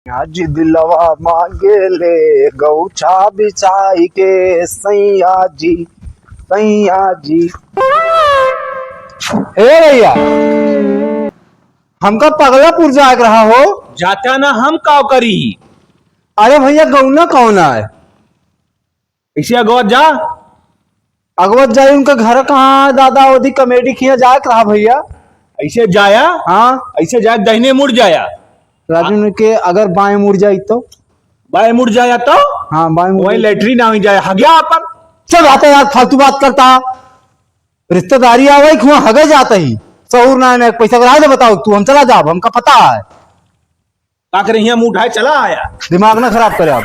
आज दिलवा मांगे ले गौछा बिछाई के सैया जी सैया जी। हे भैया, हमका पगलापुर जाग रहा हो। जाता ना हम काव करी। अरे भैया गौना कौन है? इसे अगवत जा। अगवत जाए उनका घर कहाँ? दादा ओदी कमेटी खिया जाग रहा भैया। ऐसे जाया? हाँ ऐसे जाए दाहिने मुड़ जाया। राजू के अगर बाएं मुड़ जाए तो? बाएं मुड़ जाया तो? हाँ बाएं मुड़ वही लेटरिन आ जाए हगया अपन। चल आता यार, फालतू बात करता। रिश्तेदारी आवे खुआ हगे जाता ही सहूर ना पैसा करा दे। बताओ तू, हम चला जाब, हमका पता है। का करे यहाँ मुंह उठाए चला आया। दिमाग ना खराब करे आप।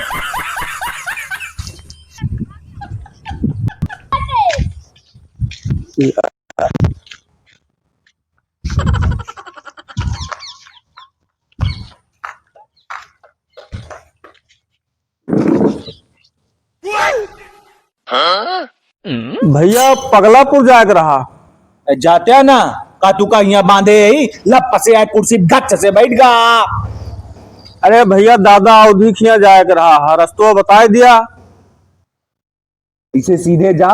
भैया पगलापुर जाग रहा। जाते ना का तू का यहाँ बांधे लप से आए कुर्सी गच्छ से बैठ गा। अरे भैया दादा अवधि खिया जाग रहा, रस्तो बता दिया। इसे सीधे जा,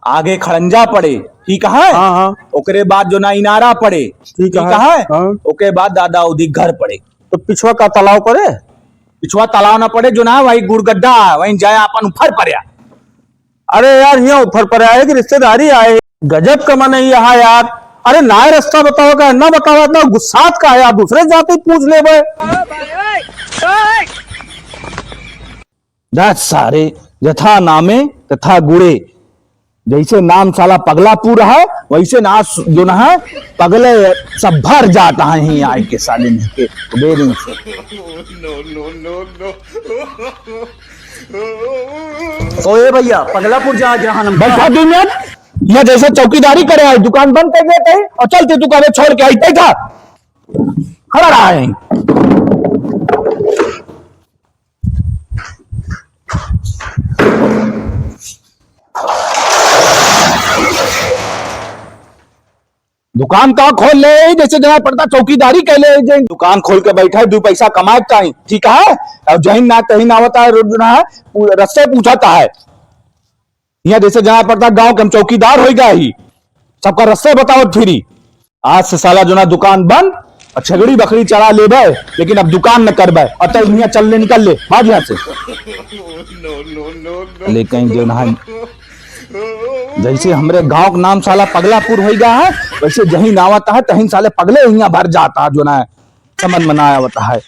आगे खड़ंजा पड़े, ठीक है? हाँ हाँ। ओकरे बाद जो ना इनारा पड़े, ठीक है? हाँ। ओके बाद दादा उदी घर पड़े। तो पिछवा का तालाब पड़े? पिछवा तालाब ना पड़े जो ना वही गुड़गड्ढा वहीं जाए अपन उफर पड़े। अरे यार यहाँ ऊपर पर आए कि रिश्तेदारी आए, गजब कमा नहीं यहाँ यार। अरे ना रास्ता बताओ का ना बताओ, इतना गुस्सात का है यार, दूसरे जाते पूछ ले भाई। सारे यथा नामे तथा गुड़े, जैसे नाम साला पगलापुर है वैसे ना जो ना है पगले सब भर जाता है यहीं आए के साले के बेरिंग से। ओए भैया पगलापुर जा रहा हम। बैठा 2 मिनट, यह जैसे चौकीदारी करे आई, दुकान बंद कर देते और चलते दुकानें छोड़ के आई था खड़ा रहा है। दुकान का खोल ले, जैसे जहाँ पड़ता चौकीदारी कर ले। दुकान खोल के बैठा है, 2 पैसा कमाए चाहिए, ठीक है? और जहीं ना कहीं ना होता है रोज ना है रस्ते पूछाता है। यहाँ जैसे जहाँ पड़ता गांव के हम चौकीदार हो गया ही, सबका रस्ते बताओ फिरी। आज से साला जो ना दुकान बंद और छगड़ी बकरी चढ़ा ले भाई, लेकिन अब दुकान न कर भाई। और तब यहाँ चल ले निकल ले भाग यहाँ से। लेकिन जो ना जैसे हमरे गांव का नाम साला पगलापुर हो गया है, वैसे जहीं नावता है तहीं साले पगले यहाँ भर जाता है जो ना समझ में ना आवता है।